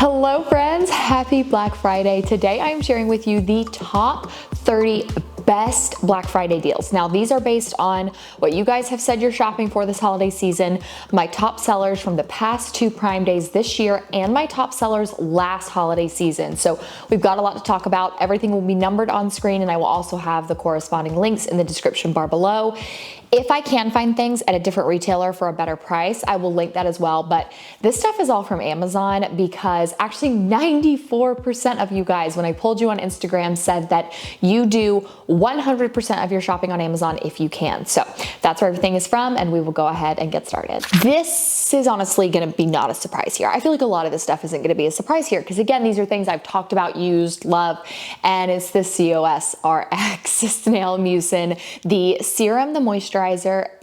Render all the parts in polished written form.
Hello friends, happy Black Friday. Today I am sharing with you the top 30 best Black Friday deals. Now these are based on what you guys have said you're shopping for this holiday season, my top sellers from the past 2 Prime Days this year, and my top sellers last holiday season. So we've got a lot to talk about. Everything will be numbered on screen, and I will also have the corresponding links in the description bar below. If I can find things at a different retailer for a better price, I will link that as well. But this stuff is all from Amazon because actually 94% of you guys, when I pulled you on Instagram, said that you do 100% of your shopping on Amazon if you can. So that's where everything is from, and we will go ahead and get started. This is honestly gonna be not a surprise here. I feel like a lot of this stuff isn't gonna be a surprise here because again, these are things I've talked about, used, love, and it's the COS RX Snail Mucin, the serum, the moisturizer,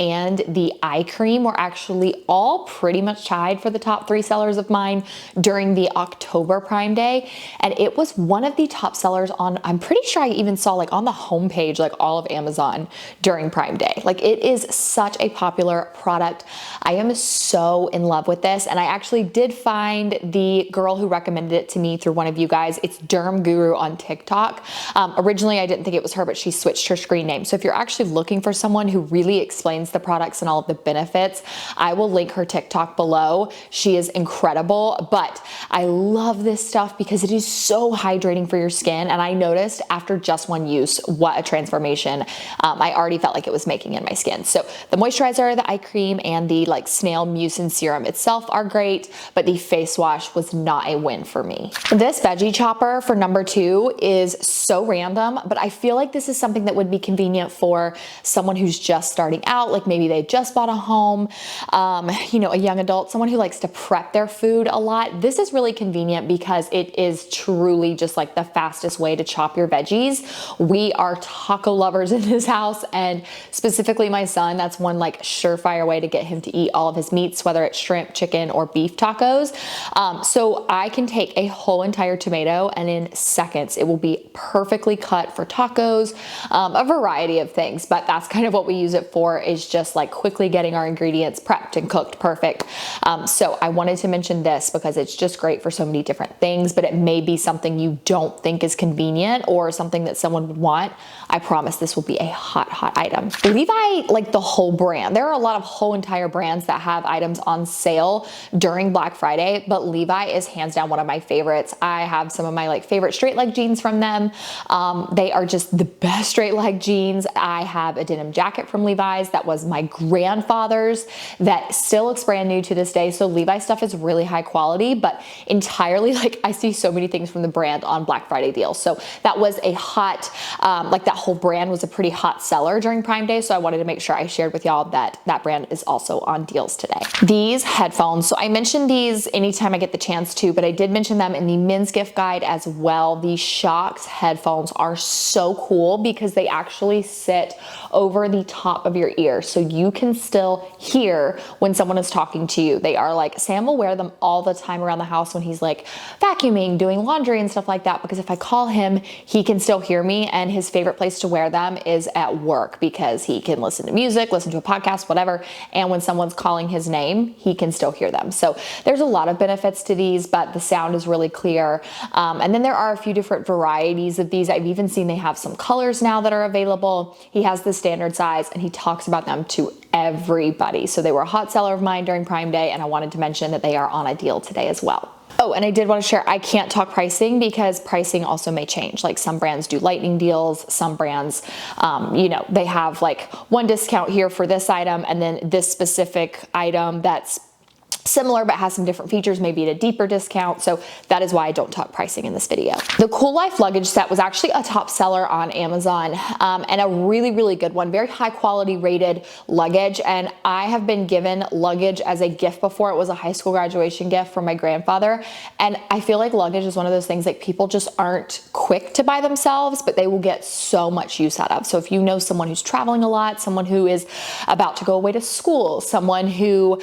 and the eye cream were actually all pretty much tied for the top 3 sellers of mine during the October Prime Day. And it was one of the top sellers on, I'm pretty sure I even saw like on the homepage, like all of Amazon during Prime Day. Like it is such a popular product. I am so in love with this. And I actually did find the girl who recommended it to me through one of you guys. It's Derm Guru on TikTok. Originally, I didn't think it was her, but she switched her screen name. So if you're actually looking for someone who really explains the products and all of the benefits, I will link her TikTok below. She is incredible, but I love this stuff because it is so hydrating for your skin. And I noticed after just one use, what a transformation I already felt like it was making in my skin. So the moisturizer, the eye cream, and the like snail mucin serum itself are great, but the face wash was not a win for me. This veggie chopper for number 2 is so random, but I feel like this is something that would be convenient for someone who's just starting out, like maybe they just bought a home, you know, a young adult, someone who likes to prep their food a lot. This is really convenient because it is truly just like the fastest way to chop your veggies. We are taco lovers in this house, and specifically my son, that's one like surefire way to get him to eat all of his meats, whether it's shrimp, chicken, or beef tacos. So I can take a whole entire tomato and in seconds it will be perfectly cut for tacos, a variety of things, but that's kind of what we use it for, is just like quickly getting our ingredients prepped and cooked perfect. So I wanted to mention this because it's just great for so many different things, but it may be something you don't think is convenient or something that someone would want. I promise this will be a hot item. Levi, like the whole brand, there are a lot of whole entire brands that have items on sale during Black Friday, but Levi is hands down one of my favorites. I have some of my like favorite straight leg jeans from them. They are just the best straight leg jeans. I have a denim jacket from Levi's that was my grandfather's that still looks brand new to this day. So Levi's stuff is really high quality, but entirely like I see so many things from the brand on Black Friday deals. So that was a hot, like that whole brand was a pretty hot seller during Prime Day. So I wanted to make sure I shared with y'all that that brand is also on deals today. These headphones, so I mentioned these anytime I get the chance to, but I did mention them in the men's gift guide as well. These Shocks headphones are so cool because they actually sit over the top of your ear, so you can still hear when someone is talking to you. They are like, Sam will wear them all the time around the house when he's like vacuuming, doing laundry and stuff like that, because if I call him, he can still hear me, and his favorite place to wear them is at work because he can listen to music, listen to a podcast, whatever, and when someone's calling his name, he can still hear them. So there's a lot of benefits to these, but the sound is really clear. And then there are a few different varieties of these. I've even seen they have some colors now that are available. He has the standard size, and he talks about them to everybody. So they were a hot seller of mine during Prime Day, and I wanted to mention that they are on a deal today as well. Oh, and I did want to share, I can't talk pricing because pricing also may change. Like some brands do lightning deals, some brands, you know, they have like one discount here for this item, and then this specific item that's similar but has some different features, maybe at a deeper discount. So that is why I don't talk pricing in this video. The Cool Life luggage set was actually a top seller on Amazon, and a really good one, very high quality rated luggage. And I have been given luggage as a gift before. It was a high school graduation gift from my grandfather. And I feel like luggage is one of those things like people just aren't quick to buy themselves, but they will get so much use out of. So if you know someone who's traveling a lot, someone who is about to go away to school, someone who,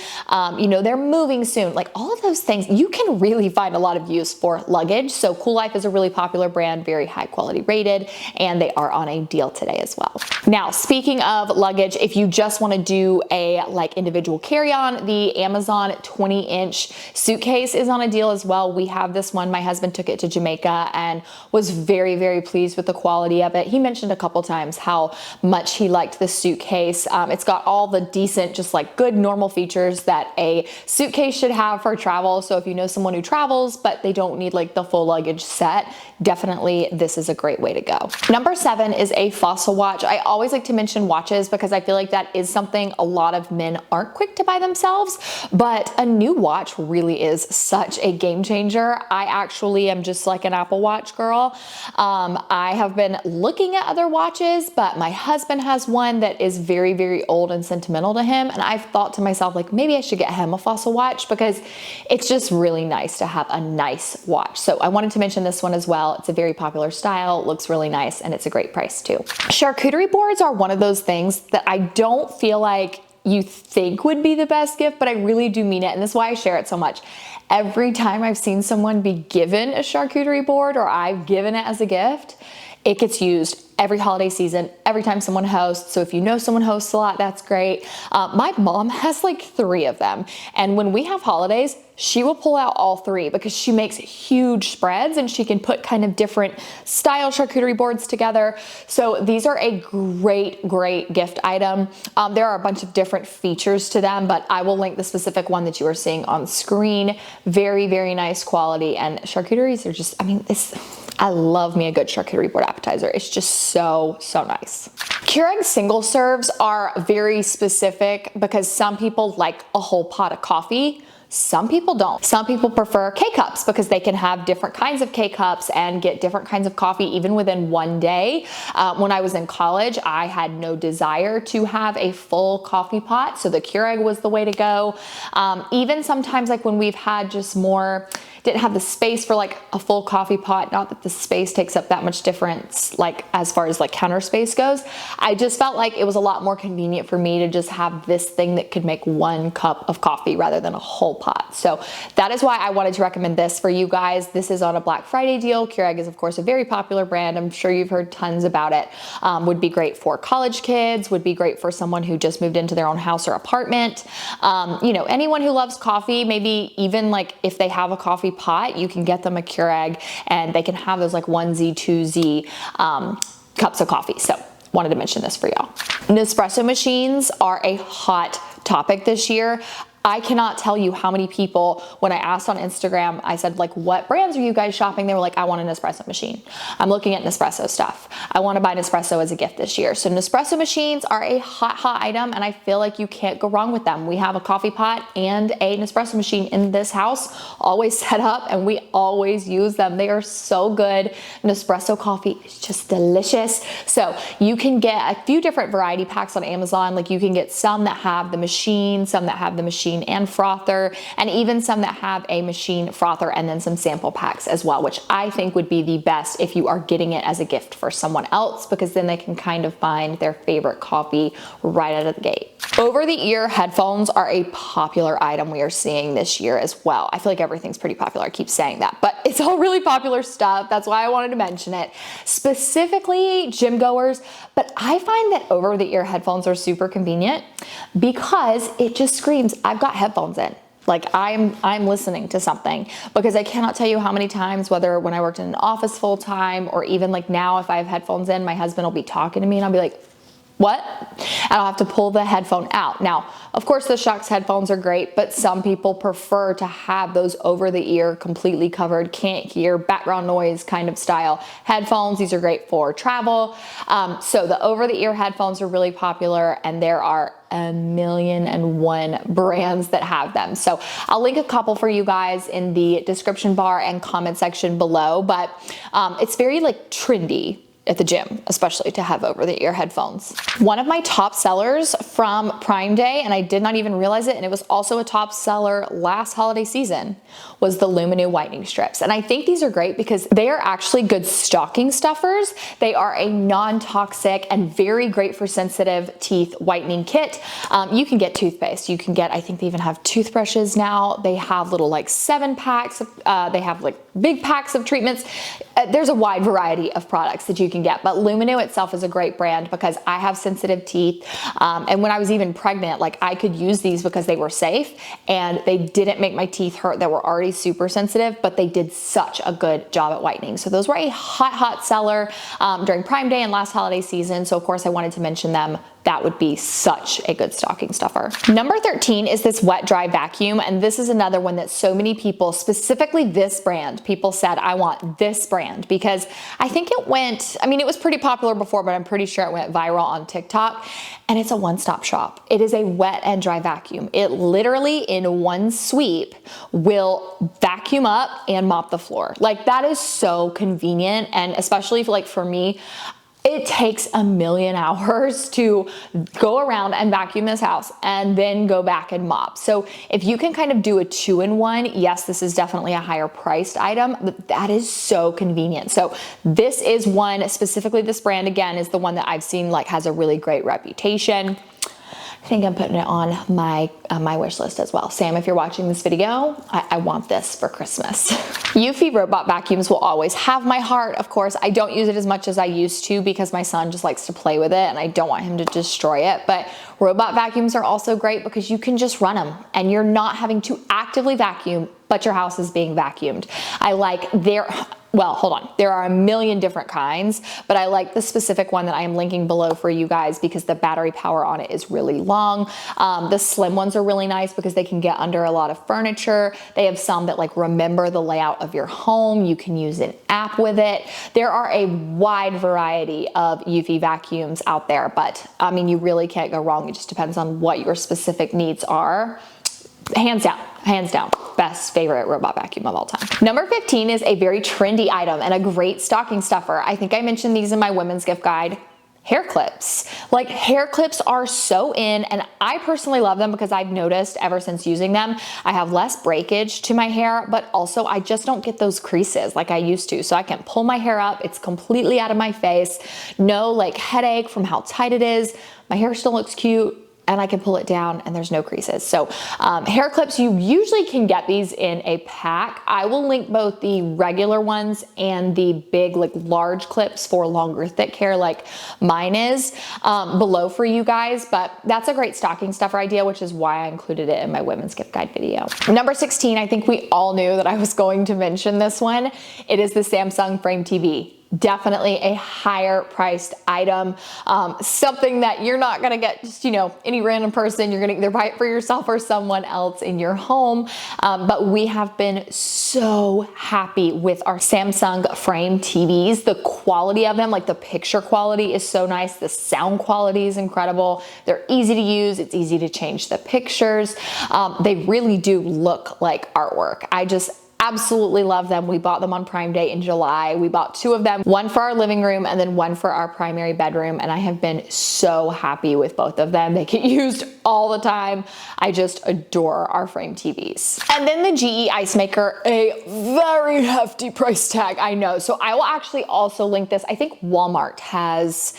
you know, they're moving soon, like all of those things, you can really find a lot of use for luggage. So Cool Life is a really popular brand, very high quality rated, and they are on a deal today as well. Now, speaking of luggage, if you just want to do a like individual carry-on, the Amazon 20-inch suitcase is on a deal as well. We have this one. My husband took it to Jamaica and was very, very pleased with the quality of it. He mentioned a couple times how much he liked the suitcase. It's got all the decent, just like good normal features that a suitcase should have for travel. So if you know someone who travels, but they don't need like the full luggage set, definitely this is a great way to go. Number 7 is a Fossil watch. I always like to mention watches because I feel like that is something a lot of men aren't quick to buy themselves, but a new watch really is such a game changer. I actually am just like an Apple Watch girl. I have been looking at other watches, but my husband has one that is very, very old and sentimental to him. And I've thought to myself, like, maybe I should get him a Fossil watch because it's just really nice to have a nice watch. So I wanted to mention this one as well. It's a very popular style, looks really nice, and it's a great price too. Charcuterie boards are one of those things that I don't feel like you think would be the best gift, but I really do mean it. And this is why I share it so much. Every time I've seen someone be given a charcuterie board or I've given it as a gift, it gets used every holiday season, every time someone hosts. So if you know someone hosts a lot, that's great. My mom has like 3 of them. And when we have holidays, she will pull out all 3 because she makes huge spreads and she can put kind of different style charcuterie boards together. So these are a great, great gift item. There are a bunch of different features to them, but I will link the specific one that you are seeing on screen. Very, very nice quality, and charcuteries are just, I mean, I love me a good charcuterie board appetizer. It's just so, so nice. Keurig single serves are very specific because some people like a whole pot of coffee. Some people don't. Some people prefer K-cups because they can have different kinds of K-cups and get different kinds of coffee even within one day. When I was in college, I had no desire to have a full coffee pot, so the Keurig was the way to go. Even sometimes like when we've had just more, didn't have the space for like a full coffee pot, not that the space takes up that much difference like as far as like counter space goes. I just felt like it was a lot more convenient for me to just have this thing that could make 1 cup of coffee rather than a whole pot. So that is why I wanted to recommend this for you guys. This is on a Black Friday deal. Keurig is of course a very popular brand. I'm sure you've heard tons about it. Would be great for college kids, would be great for someone who just moved into their own house or apartment. You know, anyone who loves coffee, maybe even like if they have a coffee pot, you can get them a Keurig and they can have those like 1Z, 2Z cups of coffee. So wanted to mention this for y'all. Nespresso machines are a hot topic this year. I cannot tell you how many people, when I asked on Instagram, I said like, what brands are you guys shopping? They were like, I want an Nespresso machine. I'm looking at Nespresso stuff. I want to buy Nespresso as a gift this year. So Nespresso machines are a hot, hot item, and I feel like you can't go wrong with them. We have a coffee pot and a Nespresso machine in this house, always set up, and we always use them. They are so good. Nespresso coffee is just delicious. So you can get a few different variety packs on Amazon. Like you can get some that have the machine, some that have the machine and frother, and even some that have a machine frother and then some sample packs as well, which I think would be the best if you are getting it as a gift for someone else, because then they can kind of find their favorite coffee right out of the gate. Over-the-ear headphones are a popular item we are seeing this year as well. I feel like everything's pretty popular. I keep saying that, but it's all really popular stuff. That's why I wanted to mention it. Specifically gym goers, but I find that over-the-ear headphones are super convenient because it just screams, I've got headphones in. Like I'm listening to something, because I cannot tell you how many times, whether when I worked in an office full time or even like now, if I have headphones in, my husband will be talking to me and I'll be like, what? And I'll have to pull the headphone out. Now, of course, the Shocks headphones are great, but some people prefer to have those over the ear, completely covered, can't hear, background noise kind of style headphones. These are great for travel. So the over the ear headphones are really popular, and there are 1,000,001 brands that have them. So I'll link a couple for you guys in the description bar and comment section below, but it's very like trendy. at the gym, especially to have over the ear headphones. One of my top sellers from Prime Day, and I did not even realize it, and it was also a top seller last holiday season, was the Lumineux whitening strips. And I think these are great because they are actually good stocking stuffers. They are a non-toxic and very great for sensitive teeth whitening kit. You can get toothpaste, you can get, I think they even have toothbrushes now. They have little like 7 packs, they have like big packs of treatments. There's a wide variety of products that you can get, but Lumineux itself is a great brand because I have sensitive teeth. And when I was even pregnant, like I could use these because they were safe and they didn't make my teeth hurt that were already super sensitive, but they did such a good job at whitening. So those were a hot seller during Prime Day and last holiday season. So of course I wanted to mention them. That would be such a good stocking stuffer. Number 13 is this wet dry vacuum. And this is another one that so many people, specifically this brand, people said, I want this brand because I think it went, I mean, it was pretty popular before, but I'm pretty sure it went viral on TikTok. And it's a one-stop shop. It is a wet and dry vacuum. It literally in one sweep will vacuum up and mop the floor. Like that is so convenient. And especially for me, it takes a million hours to go around and vacuum this house and then go back and mop. So if you can kind of do a 2-in-1, yes, this is definitely a higher priced item, but that is so convenient. So this is one, specifically this brand again, is the one that I've seen like has a really great reputation. I think I'm putting it on my wish list as well. Sam, if you're watching this video, I want this for Christmas. Eufy robot vacuums will always have my heart. Of course, I don't use it as much as I used to because my son just likes to play with it and I don't want him to destroy it. But robot vacuums are also great because you can just run them and you're not having to actively vacuum, but your house is being vacuumed. I like well, hold on. There are a million different kinds, but I like the specific one that I am linking below for you guys because the battery power on it is really long. The slim ones are really nice because they can get under a lot of furniture. They have some that like remember the layout of your home. You can use an app with it. There are a wide variety of Eufy vacuums out there, but I mean, you really can't go wrong. It just depends on what your specific needs are. Hands down, best favorite robot vacuum of all time. Number 15 is a very trendy item and a great stocking stuffer. I think I mentioned these in my women's gift guide. Hair clips. Like hair clips are so in and I personally love them because I've noticed ever since using them, I have less breakage to my hair, but also I just don't get those creases like I used to. So I can pull my hair up. It's completely out of my face. No like headache from how tight it is. My hair still looks cute. And I can pull it down and there's no creases. So hair clips, you usually can get these in a pack. I will link both the regular ones and the big like large clips for longer thick hair like mine is below for you guys, but that's a great stocking stuffer idea, which is why I included it in my women's gift guide video. Number 16, I think we all knew that I was going to mention this one. It is the Samsung Frame TV. Definitely a higher priced item, something that you're not gonna get just, any random person. You're gonna either buy it for yourself or someone else in your home. But we have been so happy with our Samsung Frame TVs. The quality of them, like the picture quality is so nice. The sound quality is incredible. They're easy to use. It's easy to change the pictures. They really do look like artwork. I just absolutely love them. We bought them on Prime Day in July. We bought 2 of them, one for our living room and then one for our primary bedroom. And I have been so happy with both of them. They get used all the time. I just adore our Frame TVs. And then the GE Ice Maker, a very hefty price tag, I know. So I will actually also link this. I think Walmart has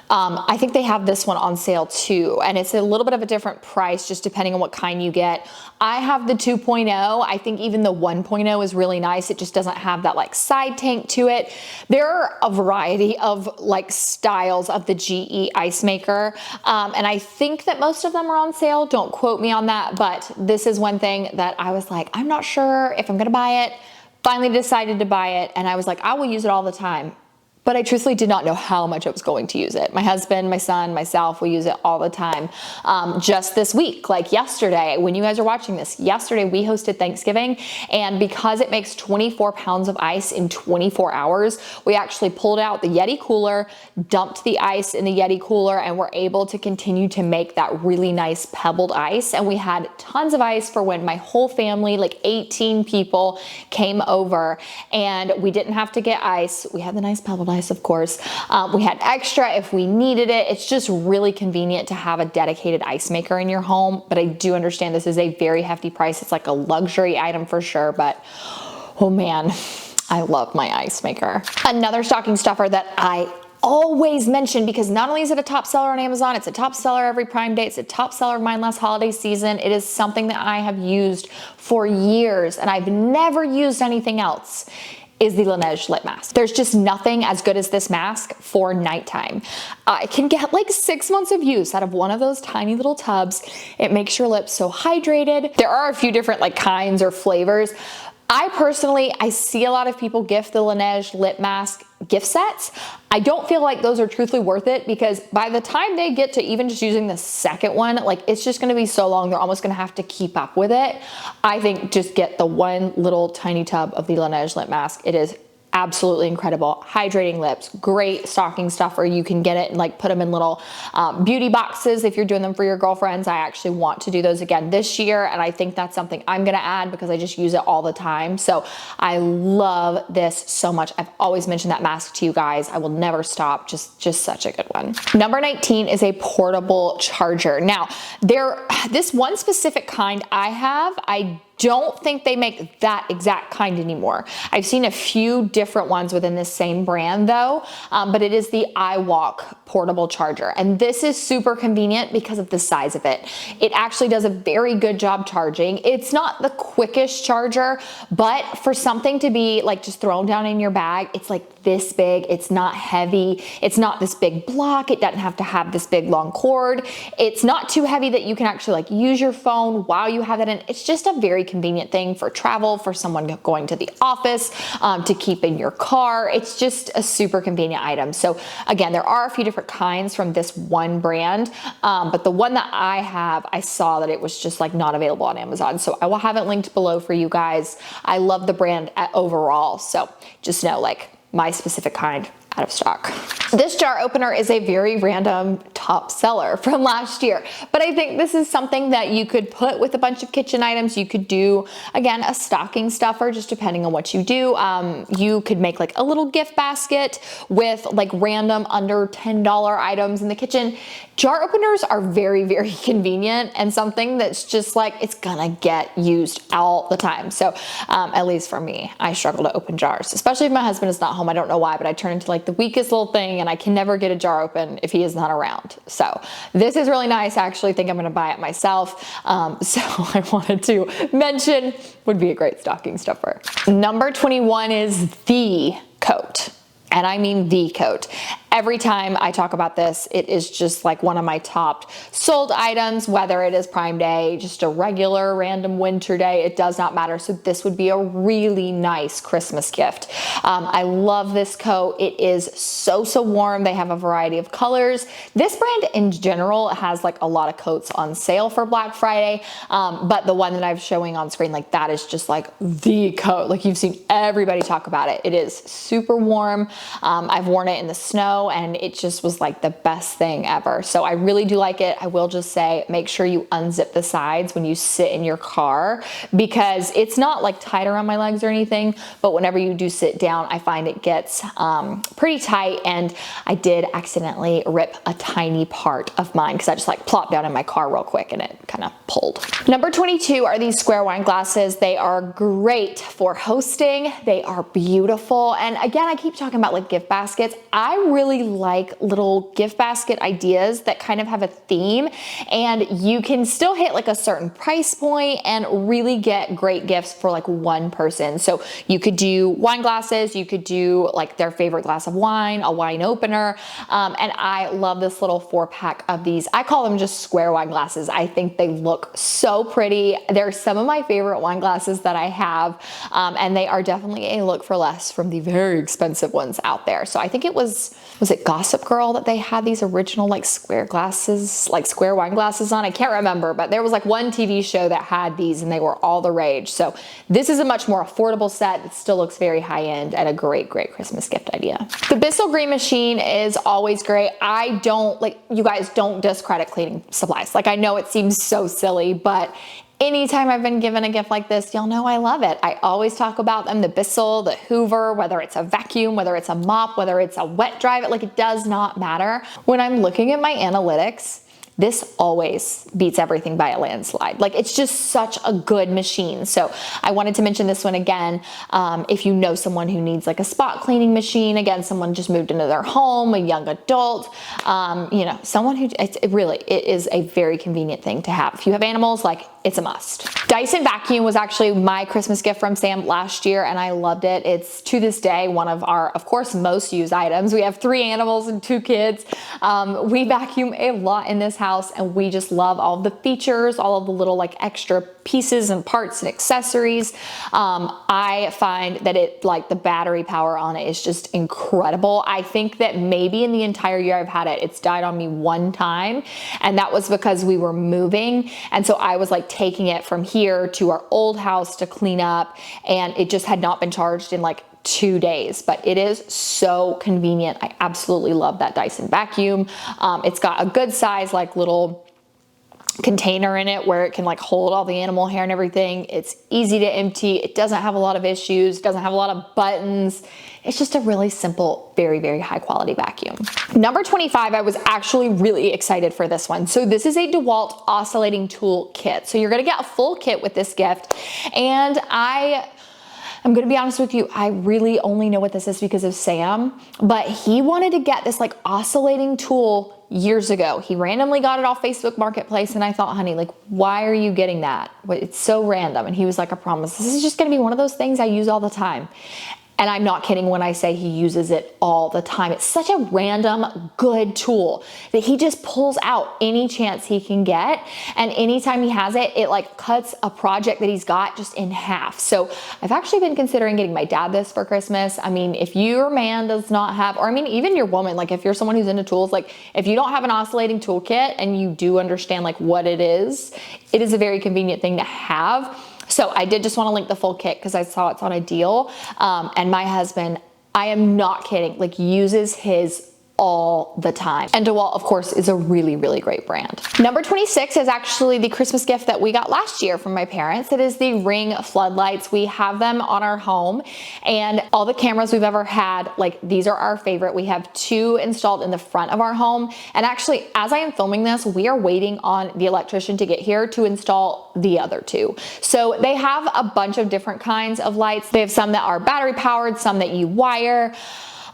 I think they have this one on sale too, and it's a little bit of a different price just depending on what kind you get. I have the 2.0. I think even the 1.0 is really nice. It just doesn't have that like side tank to it. There are a variety of like styles of the GE Ice Maker, and I think that most of them are on sale. Don't quote me on that, but this is one thing that I was like, I'm not sure if I'm gonna buy it. Finally decided to buy it, and I was like, I will use it all the time. But I truthfully did not know how much I was going to use it. My husband, my son, myself, we use it all the time. Just this week, like yesterday, when you guys are watching this, yesterday we hosted Thanksgiving, and because it makes 24 pounds of ice in 24 hours, we actually pulled out the Yeti cooler, dumped the ice in the Yeti cooler, and were able to continue to make that really nice pebbled ice. And we had tons of ice for when my whole family, like 18 people, came over, and we didn't have to get ice. We had the nice pebbled ice nice, of course. We had extra if we needed it. It's just really convenient to have a dedicated ice maker in your home, but I do understand this is a very hefty price. It's like a luxury item for sure, but oh man, I love my ice maker. Another stocking stuffer that I always mention, because not only is it a top seller on Amazon, it's a top seller every Prime Day, it's a top seller of mine last holiday season. It is something that I have used for years and I've never used anything else, is the Laneige lip mask. There's just nothing as good as this mask for nighttime. It can get like 6 months of use out of one of those tiny little tubs. It makes your lips so hydrated. There are a few different like kinds or flavors. I see a lot of people gift the Laneige lip mask gift sets. I don't feel like those are truthfully worth it, because by the time they get to even just using the second one, like it's just gonna be so long, they're almost gonna have to keep up with it. I think just get the one little tiny tub of the Laneige lip mask. It is absolutely incredible. Hydrating lips, great stocking stuffer. You can get it and like put them in little beauty boxes if you're doing them for your girlfriends. I actually want to do those again this year, and I think that's something I'm gonna add because I just use it all the time. So I love this so much. I've always mentioned that mask to you guys. I will never stop. Just such a good one. Number 19 is a portable charger. Now, this one specific kind I don't think they make that exact kind anymore. I've seen a few different ones within this same brand though, but it is the iWalk portable charger. And this is super convenient because of the size of it. It actually does a very good job charging. It's not the quickest charger, but for something to be like just thrown down in your bag, it's like this big, it's not heavy, it's not this big block, it doesn't have to have this big long cord. It's not too heavy that you can actually like use your phone while you have it in. It's just a very convenient thing for travel, for someone going to the office, to keep in your car. It's just a super convenient item. So again, there are a few different kinds from this one brand, but the one that I have, I saw that it was just like not available on Amazon. So I will have it linked below for you guys. I love the brand overall. So just know like my specific kind out of stock. This jar opener is a very random top seller from last year, but I think this is something that you could put with a bunch of kitchen items. You could do, again, a stocking stuffer, just depending on what you do. You could make like a little gift basket with like random under $10 items in the kitchen. Jar openers are very, very convenient and something that's just like, it's gonna get used all the time. So at least for me, I struggle to open jars, especially if my husband is not home. I don't know why, but I turn into like the weakest little thing and I can never get a jar open if he is not around. So this is really nice. I actually think I'm gonna buy it myself. So I wanted to mention, would be a great stocking stuffer. Number 21 is the coat. And I mean the coat. Every time I talk about this, it is just like one of my top sold items, whether it is Prime Day, just a regular random winter day, it does not matter. So this would be a really nice Christmas gift. I love this coat. It is so warm. They have a variety of colors. This brand in general has like a lot of coats on sale for Black Friday. But the one that I'm showing on screen, like that is just like the coat. Like you've seen everybody talk about it. It is super warm. I've worn it in the snow and it just was like the best thing ever. So I really do like it. I will just say, make sure you unzip the sides when you sit in your car, because it's not like tight around my legs or anything, but whenever you do sit down, I find it gets pretty tight, and I did accidentally rip a tiny part of mine because I just like plopped down in my car real quick and it kind of pulled. Number 22 are these square wine glasses. They are great for hosting. They are beautiful. And again, I keep talking about like gift baskets. I really like little gift basket ideas that kind of have a theme, and you can still hit like a certain price point and really get great gifts for like one person. So you could do wine glasses, you could do like their favorite glass of wine, a wine opener, and I love this little 4-pack of these. I call them just square wine glasses. I think they look so pretty. They're some of my favorite wine glasses that I have, and they are definitely a look for less from the very expensive ones out there. So I think it was it Gossip Girl that they had these original like square glasses, like square wine glasses on? I can't remember, but there was like one TV show that had these and they were all the rage. So this is a much more affordable set. It still looks very high end and a great Christmas gift idea. The Bissell Green Machine is always great. I don't, like, you guys don't discredit cleaning supplies. Like, I know it seems so silly, but Anytime I've been given a gift like this, y'all know I love it. I always talk about them, the Bissell, the Hoover, whether it's a vacuum, whether it's a mop, whether it's a wet dry, like it does not matter. When I'm looking at my analytics, this always beats everything by a landslide. Like it's just such a good machine. So I wanted to mention this one again. If you know someone who needs like a spot cleaning machine, again, someone just moved into their home, a young adult, you know, someone who, it is a very convenient thing to have. If you have animals, like it's a must. Dyson vacuum was actually my Christmas gift from Sam last year, and I loved it. It's to this day one of our, of course, most used items. We have 3 animals and 2 kids. We vacuum a lot in this house, and we just love all of the features, all of the little like extra pieces and parts and accessories. I find that it, like the battery power on it is just incredible. I think that maybe in the entire year I've had it, it's died on me 1 time, and that was because we were moving, and so I was like taking it from here to our old house to clean up, and it just had not been charged in like 2 days, but it is so convenient. I absolutely love that Dyson vacuum. It's got a good size, like little container in it where it can like hold all the animal hair and everything. It's easy to empty. It doesn't have a lot of issues, doesn't have a lot of buttons. It's just a really simple, very, very high quality vacuum. Number 25, I was actually really excited for this one. So this is a DeWalt oscillating tool kit. So you're gonna get a full kit with this gift. And I'm gonna be honest with you, I really only know what this is because of Sam, but he wanted to get this like oscillating tool years ago. He randomly got it off Facebook Marketplace, and I thought, honey, like, why are you getting that? It's so random. And he was like, I promise, this is just gonna be one of those things I use all the time. And I'm not kidding when I say he uses it all the time. It's such a random, good tool that he just pulls out any chance he can get. And anytime he has it, it like cuts a project that he's got just in half. So I've actually been considering getting my dad this for Christmas. I mean, if your man does not have, or I mean, even your woman, like if you're someone who's into tools, like if you don't have an oscillating toolkit and you do understand like what it is a very convenient thing to have. So I did just want to link the full kit because I saw it's on a deal. And my husband, I am not kidding, like uses his all the time. And DeWalt, of course, is a really, really great brand. Number 26 is actually the Christmas gift that we got last year from my parents. It is the Ring floodlights. We have them on our home, and all the cameras we've ever had, like these are our favorite. We have 2 installed in the front of our home. And actually, as I am filming this, we are waiting on the electrician to get here to install the other 2. So they have a bunch of different kinds of lights. They have some that are battery powered, some that you wire.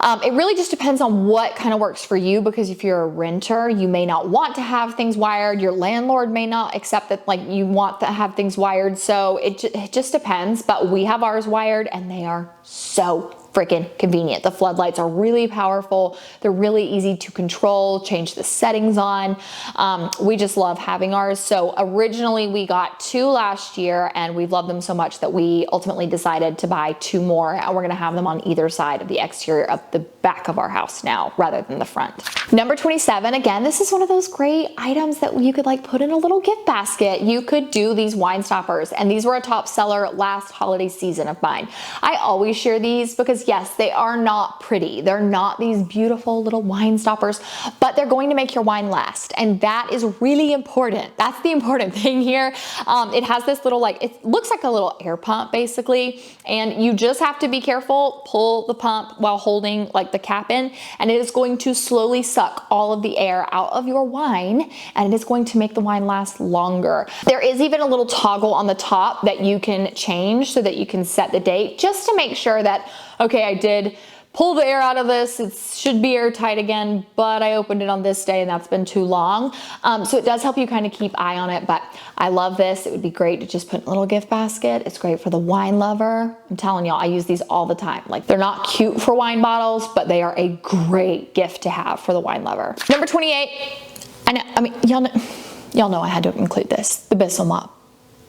It really just depends on what kind of works for you, because if you're a renter, you may not want to have things wired. Your landlord may not accept that like you want to have things wired. So it just depends, but we have ours wired and they are so freaking convenient. The floodlights are really powerful. They're really easy to control, change the settings on. We just love having ours. So originally we got 2 last year, and we've loved them so much that we ultimately decided to buy 2 more, and we're gonna have them on either side of the exterior of the back of our house now rather than the front. Number 27, again, this is one of those great items that you could like put in a little gift basket. You could do these wine stoppers, and these were a top seller last holiday season of mine. I always share these because yes, they are not pretty. They're not these beautiful little wine stoppers, but they're going to make your wine last. And that is really important. That's the important thing here. It has this little, like, it looks like a little air pump basically. And you just have to be careful, pull the pump while holding like the cap in, and it is going to slowly suck all of the air out of your wine, and it is going to make the wine last longer. There is even a little toggle on the top that you can change so that you can set the date, just to make sure that, okay, I did pull the air out of this. It should be airtight again, but I opened it on this day and that's been too long. So it does help you kind of keep eye on it, but I love this. It would be great to just put in a little gift basket. It's great for the wine lover. I'm telling y'all, I use these all the time. Like, they're not cute for wine bottles, but they are a great gift to have for the wine lover. Number 28, I mean, y'all know I had to include this, the Bissell mop.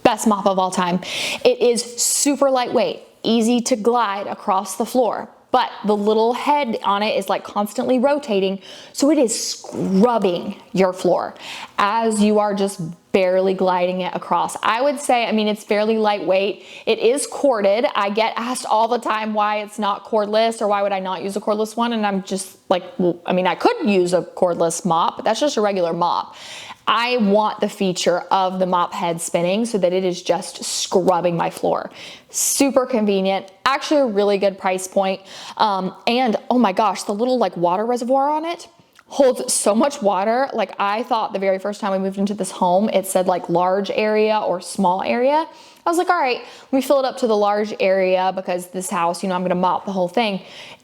Best mop of all time. It is super lightweight, easy to glide across the floor, but the little head on it is like constantly rotating, so it is scrubbing your floor as you are just barely gliding it across. I would say, I mean, it's fairly lightweight. It is corded. I get asked all the time why it's not cordless, or why would I not use a cordless one, and I'm just like, well, I mean, I could use a cordless mop, but that's just a regular mop. I want the feature of the mop head spinning so that it is just scrubbing my floor. Super convenient, actually a really good price point. And oh my gosh, the little like water reservoir on it holds so much water. Like I thought the very first time we moved into this home, it said like large area or small area. I was like, all right, let me fill it up to the large area because this house, you know, I'm gonna mop the whole thing.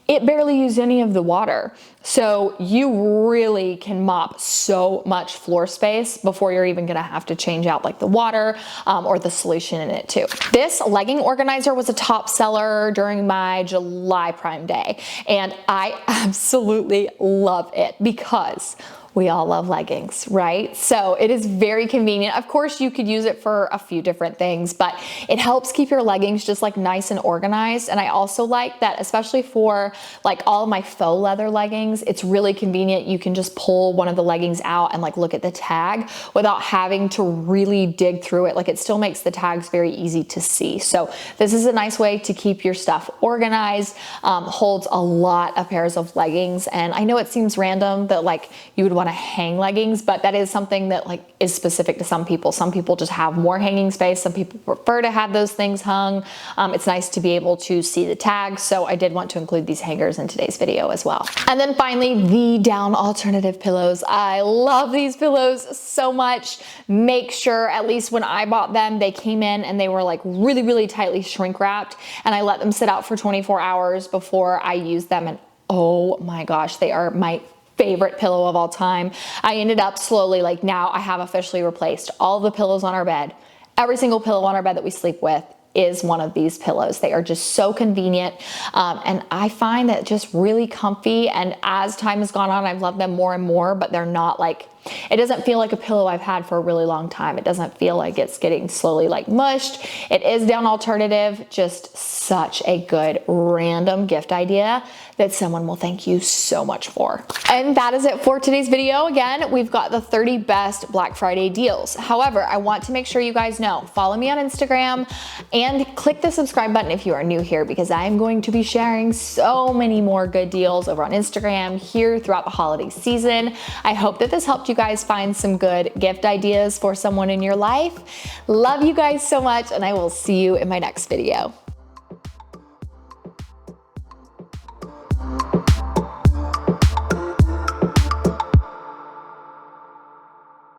It barely used any of the water. So you really can mop so much floor space before you're even gonna have to change out like the water or the solution in it too. This legging organizer was a top seller during my July Prime Day, and I absolutely love it because we all love leggings, right? So it is very convenient. Of course, you could use it for a few different things, but it helps keep your leggings just like nice and organized. And I also like that, especially for like all of my faux leather leggings, it's really convenient. You can just pull one of the leggings out and like look at the tag without having to really dig through it. Like it still makes the tags very easy to see. So this is a nice way to keep your stuff organized, holds a lot of pairs of leggings. And I know it seems random that like you would want to hang leggings, but that is something that like is specific to some people. Some people just have more hanging space. Some people prefer to have those things hung. It's nice to be able to see the tags. So I did want to include these hangers in today's video as well. And then finally, the down alternative pillows. I love these pillows so much. Make sure, at least when I bought them, they came in and they were like really, really tightly shrink wrapped. And I let them sit out for 24 hours before I used them. And oh my gosh, they are my favorite pillow of all time. I ended up slowly, like now I have officially replaced all the pillows on our bed. Every single pillow on our bed that we sleep with is one of these pillows. They are just so convenient. And I find that just really comfy. And as time has gone on, I've loved them more and more, but they're not like, it doesn't feel like a pillow I've had for a really long time. It doesn't feel like it's getting slowly like mushed. It is down alternative, just such a good random gift idea that someone will thank you so much for. And that is it for today's video. Again, we've got the 30 best Black Friday deals. However, I want to make sure you guys know, follow me on Instagram and click the subscribe button if you are new here, because I am going to be sharing so many more good deals over on Instagram here throughout the holiday season. I hope that this helped you guys find some good gift ideas for someone in your life. Love you guys so much, and I will see you in my next video.